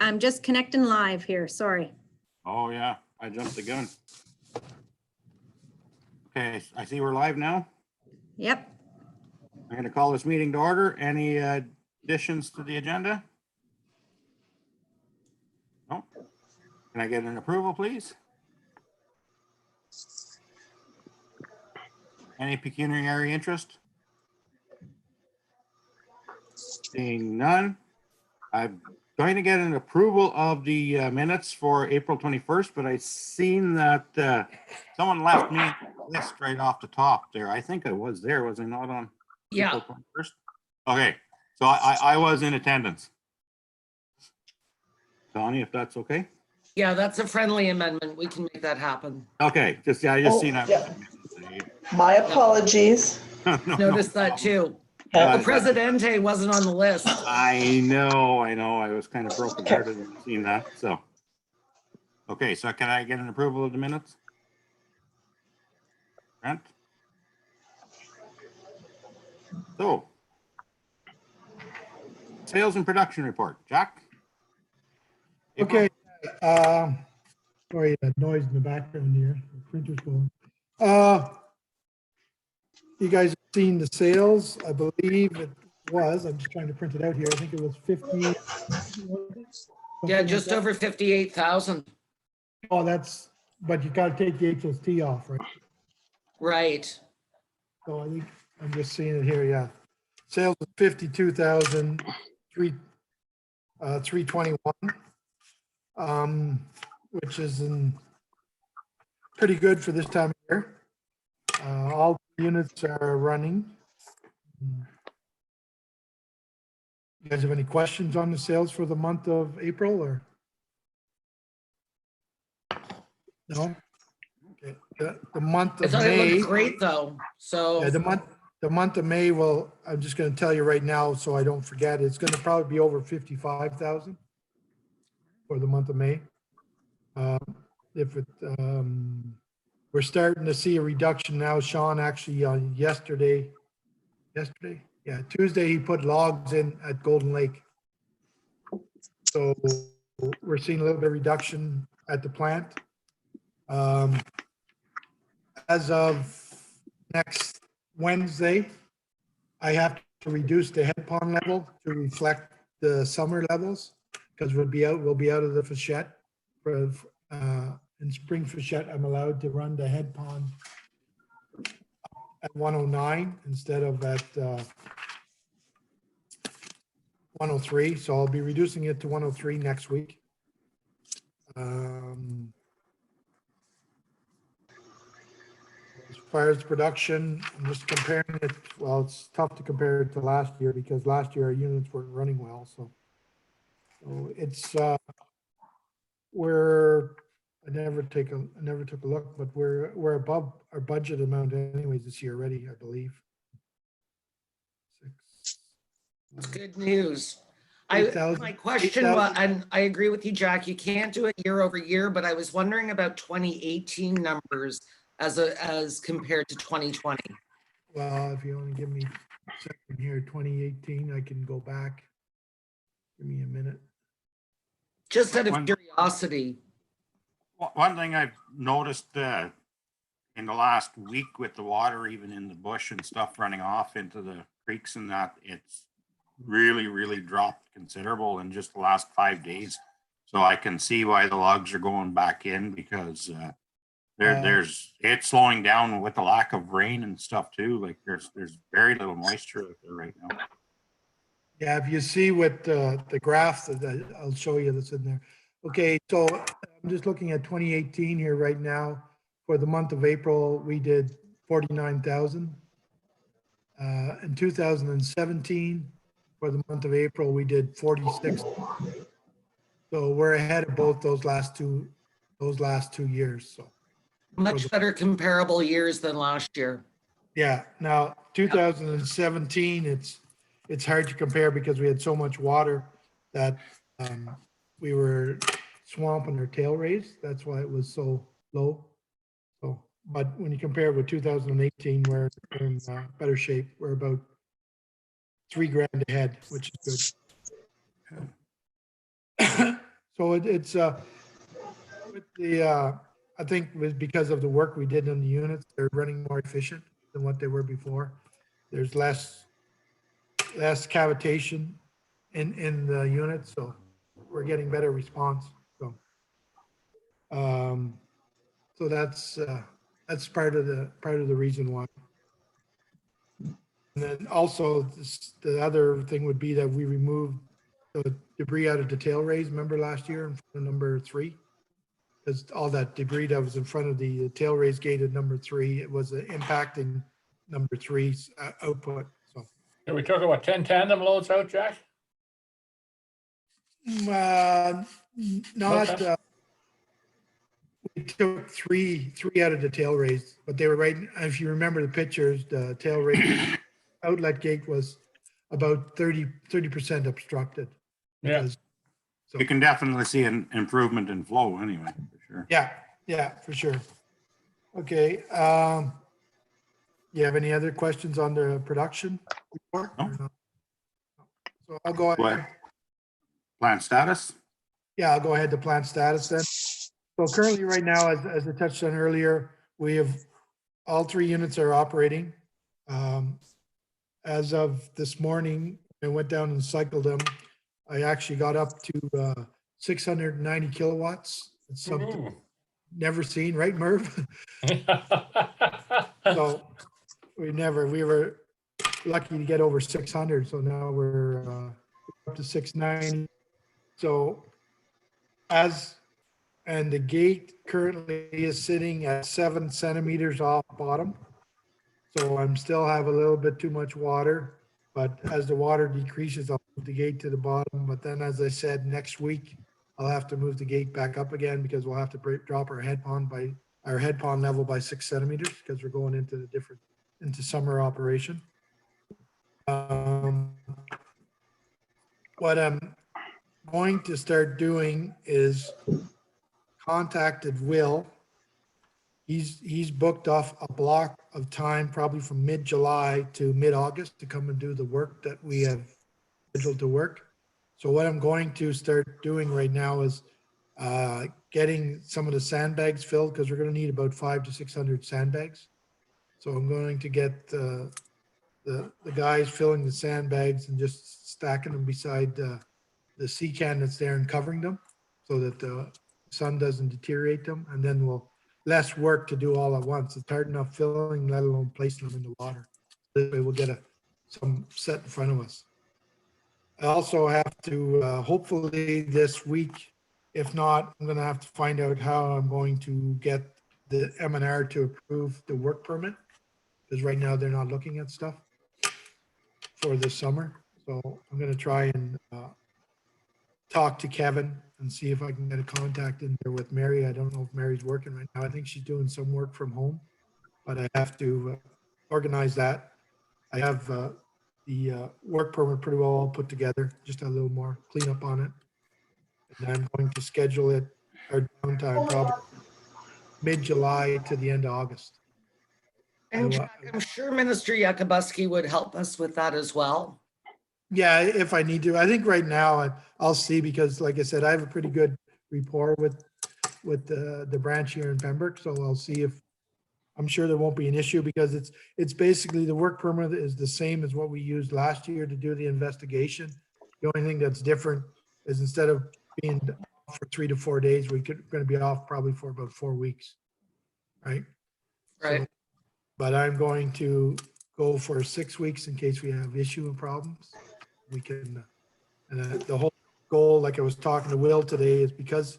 I'm just connecting live here, sorry. Oh, yeah, I jumped the gun. Okay, I see we're live now. Yep. I'm going to call this meeting to order. Any additions to the agenda? No? Can I get an approval, please? Any pecuniary interest? Seeing none. I'm going to get an approval of the minutes for April 21st, but I seen that someone left me a list right off the top there. I think I was there, was I not on Yeah. April 21st? Okay, so I was in attendance. Tony, if that's okay? Yeah, that's a friendly amendment. We can make that happen. Okay, just, yeah, I just Oh, seen that. yeah. My apologies. No, Noticed that problem. too. Uh, The Presidente wasn't on the list. I know. I was kind of brokenhearted when seeing that, so. Okay, so can I get an approval of the minutes? Grant? So. Sales and production report, Jack? Okay, sorry, that noise in the background here, the printer's going. You guys have seen the sales, I believe it was, I'm just trying to print it out here, I think it was 50. Yeah, just over 58,000. Oh, that's, but you gotta take the HST off, right? Right. So I think, I'm just seeing it here, yeah. Sales of 52,321, which is pretty good for this time of year. All units are running. You guys have any questions on the sales for the month of April or? No? Okay, the month I of thought it May. looked great though. So Yeah, the month of May, well, I'm just gonna tell you right now, so I don't forget, it's gonna probably be over 55,000 for the month of May. If it, we're starting to see a reduction now. Sean actually on yesterday, yeah, Tuesday, he put logs in at Golden Lake. So we're seeing a little bit of reduction at the plant. As of next Wednesday, I have to reduce the head pond level to reflect the summer levels because we'll be out of the freshet. For in spring freshet, I'm allowed to run the head pond at 109 instead of at 103. So I'll be reducing it to 103 next week. As far as production, I'm just comparing it. Well, it's tough to compare it to last year because last year our units weren't running well. So it's I never took a look, but we're above our budget amount anyways this year already, I believe. it's good news. My 8,000 question was, and I agree with you, Jack, you can't do it year over year, but I was wondering about 2018 numbers as compared to 2020. Well, if you want to give me a second here, 2018, I can go back. Give me a minute. Just out of curiosity. One thing I've noticed in the last week with the water, even in the bush and stuff running off into the creeks and that, it's really dropped considerable in just the last 5 days. So I can see why the logs are going back in because it's slowing down with the lack of rain and stuff too. Like there's very little moisture out there right now. Yeah, if you see what the graph that I'll show you that's in there. Okay, so I'm just looking at 2018 here right now. For the month of April, we did 49,000. In 2017, for the month of April, we did 46. So we're ahead of both those last two years. So Much better comparable years than last year. yeah. Now 2017, it's hard to compare because we had so much water that we were swamping our tail raise. That's why it was so low. So, but when you compare it with 2018, we're in better shape. We're about $3,000 ahead, which is good. So it's, with the, I think it was because of the work we did on the units, they're running more efficient than what they were before. There's less cavitation in the unit, so we're getting better response, so. So that's part of the reason why. And then also, the other thing would be that we removed the debris out of the tail raise, remember last year in front of number 3? Because all that debris that was in front of the tail raise gate at number 3, it was impacting number 3's output, so. Yeah, we took about 10 tandem loads out, Jack? Not, Okay. we took three out of the tail raise, but they were right, if you remember the pictures, the tail raise outlet gate was about 30% obstructed. Yeah. because- So, You can definitely see an improvement in flow anyway, for sure. yeah, for sure. Okay, you have any other questions on the production report? or No. not? So I'll go What? ahead. Plant status? Yeah, I'll go ahead to plant status then. So currently, right now, as I touched on earlier, we have, all 3 units are operating. As of this morning, I went down and cycled them. I actually got up to 690 kilowatts. It's something Ooh. never seen, right, Merv? So we were lucky to get over 600. So now we're up to 690. So and the gate currently is sitting at 7 centimeters off bottom. So I'm still have a little bit too much water, but as the water decreases, I'll move the gate to the bottom. But then, as I said, next week, I'll have to move the gate back up again because we'll have to drop our head pond level by 6 centimeters because we're going into summer operation. What I'm going to start doing is contacted Will. He's booked off a block of time, probably from mid-July to mid-August, to come and do the work that we have scheduled to work. So what I'm going to start doing right now is getting some of the sandbags filled, because we're going to need about 500 to 600 sandbags. So I'm going to get the guys filling the sandbags and just stacking them beside the sea can that's there and covering them so that the sun doesn't deteriorate them. And then we'll less work to do all at once. It's hard enough filling, let alone placing them in the water. This way we'll get some set in front of us. I also have to, hopefully this week, if not, I'm going to have to find out how I'm going to get the M&R to approve the work permit, because right now they're not looking at stuff for this summer. So I'm going to try and talk to Kevin and see if I can get a contact in there with Mary. I don't know if Mary's working right now. I think she's doing some work from home, but I have to organize that. I have the work permit pretty well all put together, just a little more cleanup on it. And I'm going to schedule it, our downtime, probably mid-July to the end of August. And Jack, I'm sure Minister Yakubuski would help us with that as well. Yeah, if I need to. I think right now I'll see, because like I said, I have a pretty good rapport with the branch here in Pembroke. So I'll see if, I'm sure there won't be an issue, because it's basically the work permit is the same as what we used last year to do the investigation. The only thing that's different is instead of being off for 3 to 4 days, we're going to be off probably for about 4 weeks. Right. Right. So, but I'm going to go for 6 weeks in case we have issue and problems. We can, and the whole goal, like I was talking to Will today, is because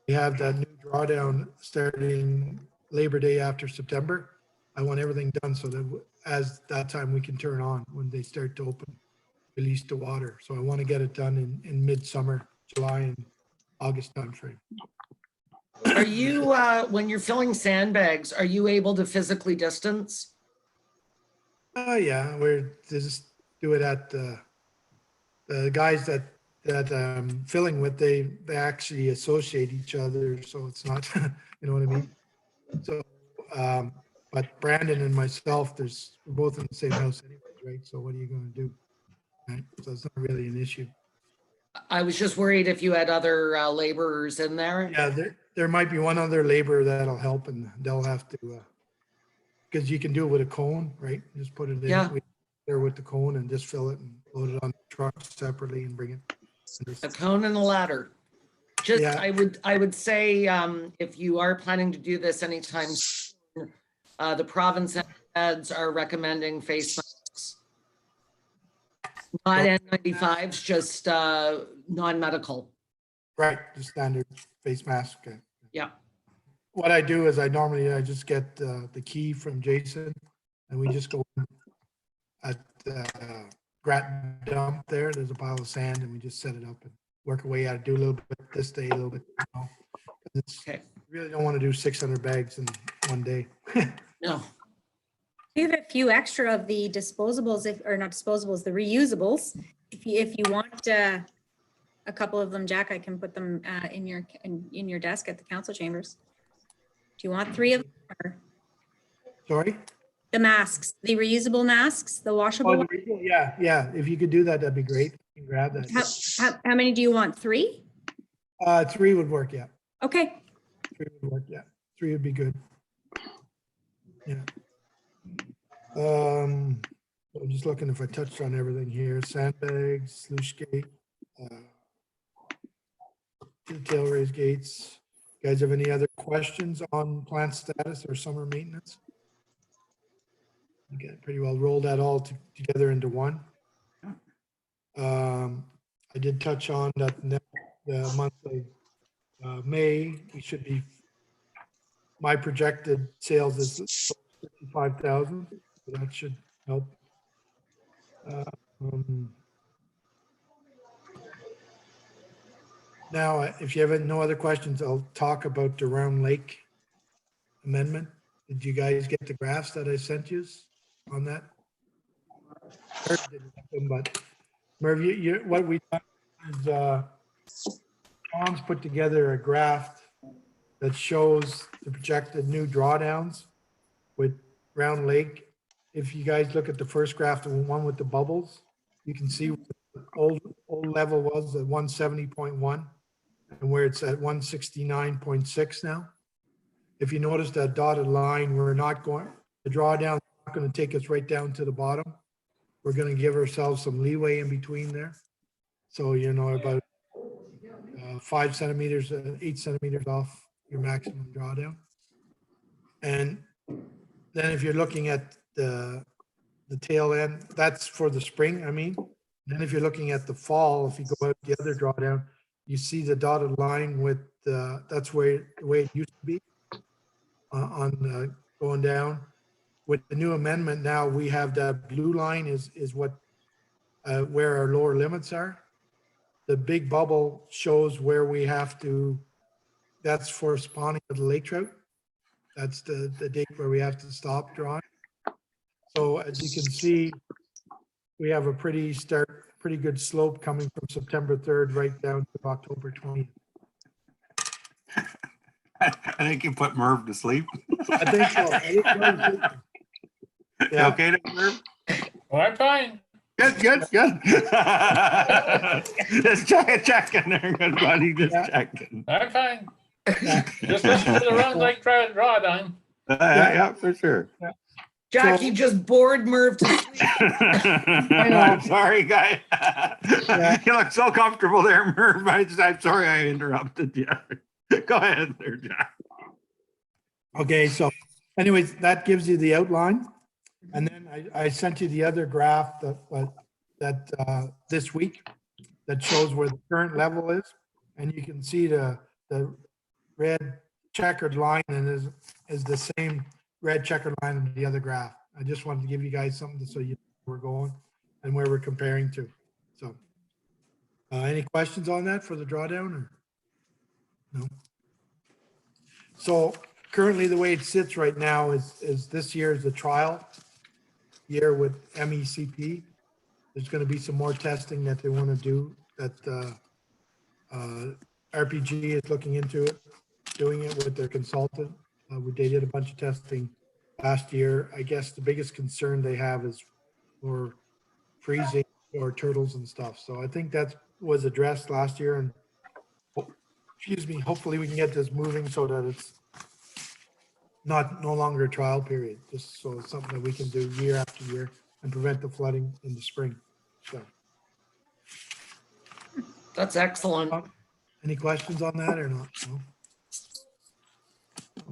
we have that new drawdown starting Labor Day after September. I want everything done so that as that time we can turn on when they start to release the water. So I want to get it done in midsummer, July and August timeframe. Are you, when you're filling sandbags, are you able to physically distance? Yeah, we're just do it at the guys that I'm filling with, they actually associate each other, so it's not, you know what I mean? So, but Brandon and myself, we're both in the same house anyways, right? So what are you going to do? Right? So it's not really an issue. I was just worried if you had other laborers in there. Yeah, there might be one other laborer that'll help and they'll have to, because you can do it with a cone, right? Just put it Yeah. in there with the cone and just fill it and load it on the truck separately and bring it. A cone and a ladder. Just, Yeah. I would say, if you are planning to do this anytime soon, the province heads are recommending face masks. Not N95s, just non-medical. Right, the standard face mask. Yeah. What I do is I just get the key from Jason and we just go at the grat dump there. There's a pile of sand and we just set it up and work away at it. Do a little bit this day, a little bit. Okay. Really don't want to do 600 bags in one day. No. We have a few extra of the disposables, or not disposables, the reusables. If you want a couple of them, Jack, I can put them in your desk at the council chambers. Do you want 3 of them? Or Sorry? the masks, the reusable masks, the washable? Yeah. If you could do that, that'd be great. You can grab that. How many do you want? 3? 3 would work, yeah. Okay. 3 would work, yeah. 3 would be good. Yeah. I'm just looking if I touched on everything here. Sandbags, sluice gate, tail raised gates. You guys have any other questions on plant status or summer maintenance? Okay, pretty well rolled that all together into one. I did touch on that the month of May, we should be, my projected sales is 55,000. So that should help. Now, if you have no other questions, I'll talk about the Round Lake amendment. Did you guys get the graphs that I sent you on that? Merv didn't get them, but Merv, what we done is Tom's put together a graph that shows the projected new drawdowns with Round Lake. If you guys look at the first graph, the one with the bubbles, you can see what the old level was at 170.1 and where it's at 169.6 now. If you notice that dotted line, we're not going, the drawdown is not going to take us right down to the bottom. We're going to give ourselves some leeway in between there. So, about 5 centimeters, 8 centimeters off your maximum drawdown. And then if you're looking at the tail end, that's for the spring, I mean. Then if you're looking at the fall, if you go out the other drawdown, you see the dotted line with that's where the way it used to be on going down. With the new amendment now, we have that blue line is what where our lower limits are. The big bubble shows where we have to, that's for spawning of the lake trout. That's the date where we have to stop drawing. So as you can see, we have a pretty good slope coming from September 3rd right down to October 20th. I think you put Merv to sleep. I think so. Yeah. Okay, Merv? Well, I'm fine. Good. Just checking there, good buddy, just checking. I'm fine. Yeah. Just listen to the Round Lake drawdown. Yeah, for sure. Jackie just bored Merv to sleep. I'm sorry, guy. You look so comfortable there, Merv. I'm sorry I interrupted you. Go ahead there, Jack. Okay, so anyways, that gives you the outline. And then I sent you the other graph that this week that shows where the current level is. And you can see the red checkered line and is the same red checkered line in the other graph. I just wanted to give you guys something so you know where we're going and where we're comparing to. So any questions on that for the drawdown or no? So currently the way it sits right now is this year is the trial year with MECP. There's going to be some more testing that they want to do that RPG is looking into it, doing it with their consultant. They did a bunch of testing last year. I guess the biggest concern they have is for freezing or turtles and stuff. So I think that's was addressed last year and, excuse me, hopefully we can get this moving so that it's no longer a trial period, just so it's something that we can do year after year and prevent the flooding in the spring. So, That's excellent. any questions on that or not? No?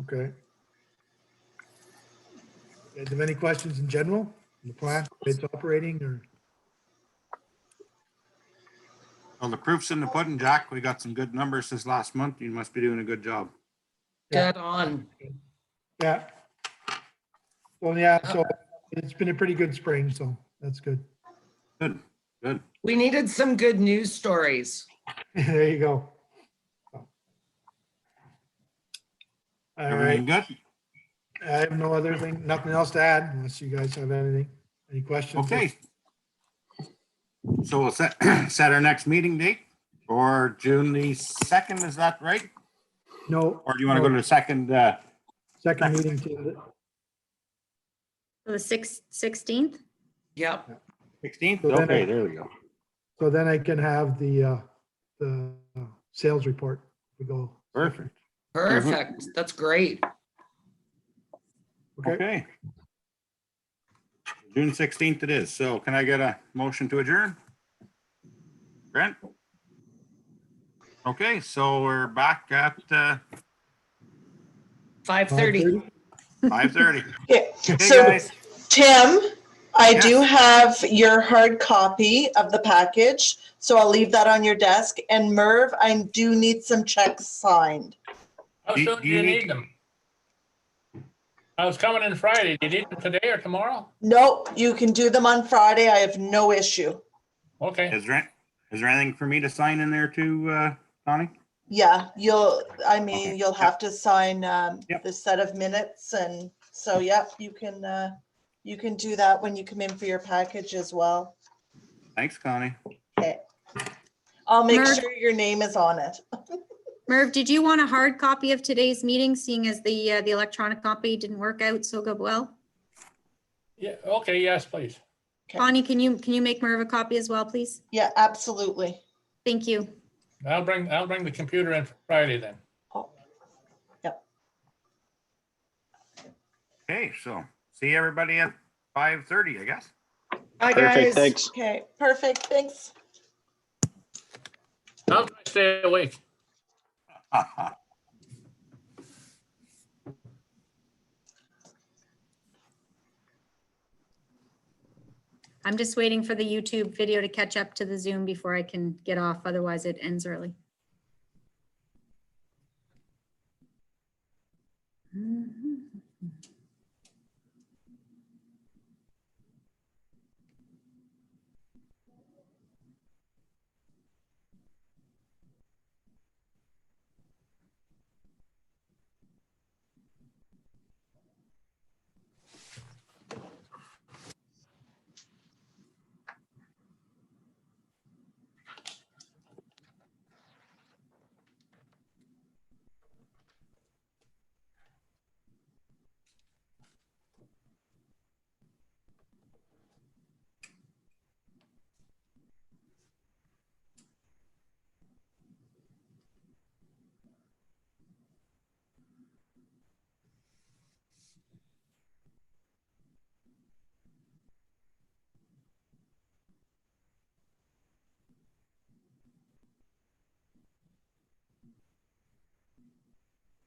Okay. Do you have any questions in general? On the plan, it's operating or? Well, the proof's in the pudding, Jack. We got some good numbers this last month. You must be doing a good job. Yeah. Dead on. Yeah. Well, yeah, so it's been a pretty good spring, so that's good. Good, good. We needed some good news stories. There you go. All right, Everything good? I have no other thing, nothing else to add unless you guys have anything, any questions? Okay. So we'll set our next meeting date for June the 2nd, is that right? No. Or do you want to go to the second? Second meeting to So the 16th? Yep. 16th? So then Okay, there we go. so then I can have the sales report. We go. Perfect. Perfect. That's great. Okay. Okay. June 16th it is. So can I get a motion to adjourn? Brent? Okay, so we're back at 5:30. 5:30. Okay, Hey, so guys. Tim, I do Yes. have your hard copy of the package, so I'll leave that on your desk. And Merv, I do need some checks signed. How Do- soon do do you you need- need them? I was coming in Friday. Do you need them today or tomorrow? No, you can do them on Friday. I have no issue. Okay. Is there anything for me to sign in there too, Connie? Yeah, you'll Okay. you'll have to sign Yep. the set of minutes, and so, yeah, you can do that when you come in for your package as well. Thanks, Connie. Okay. I'll make Merv? sure your name is on it. Merv, did you want a hard copy of today's meeting, seeing as the electronic copy didn't work out so good well? Yeah, okay, yes, please. Okay. Connie, can you make Merv a copy as well, please? Yeah, absolutely. Thank you. I'll bring the computer in Friday then. Oh, yep. Okay, so see everybody at 5:30, I guess. Bye, Perfect, guys. thanks. Okay, perfect. Thanks. I'll try to stay awake. I'm just waiting for the YouTube video to catch up to the Zoom before I can get off. Otherwise, it ends early.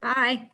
Bye.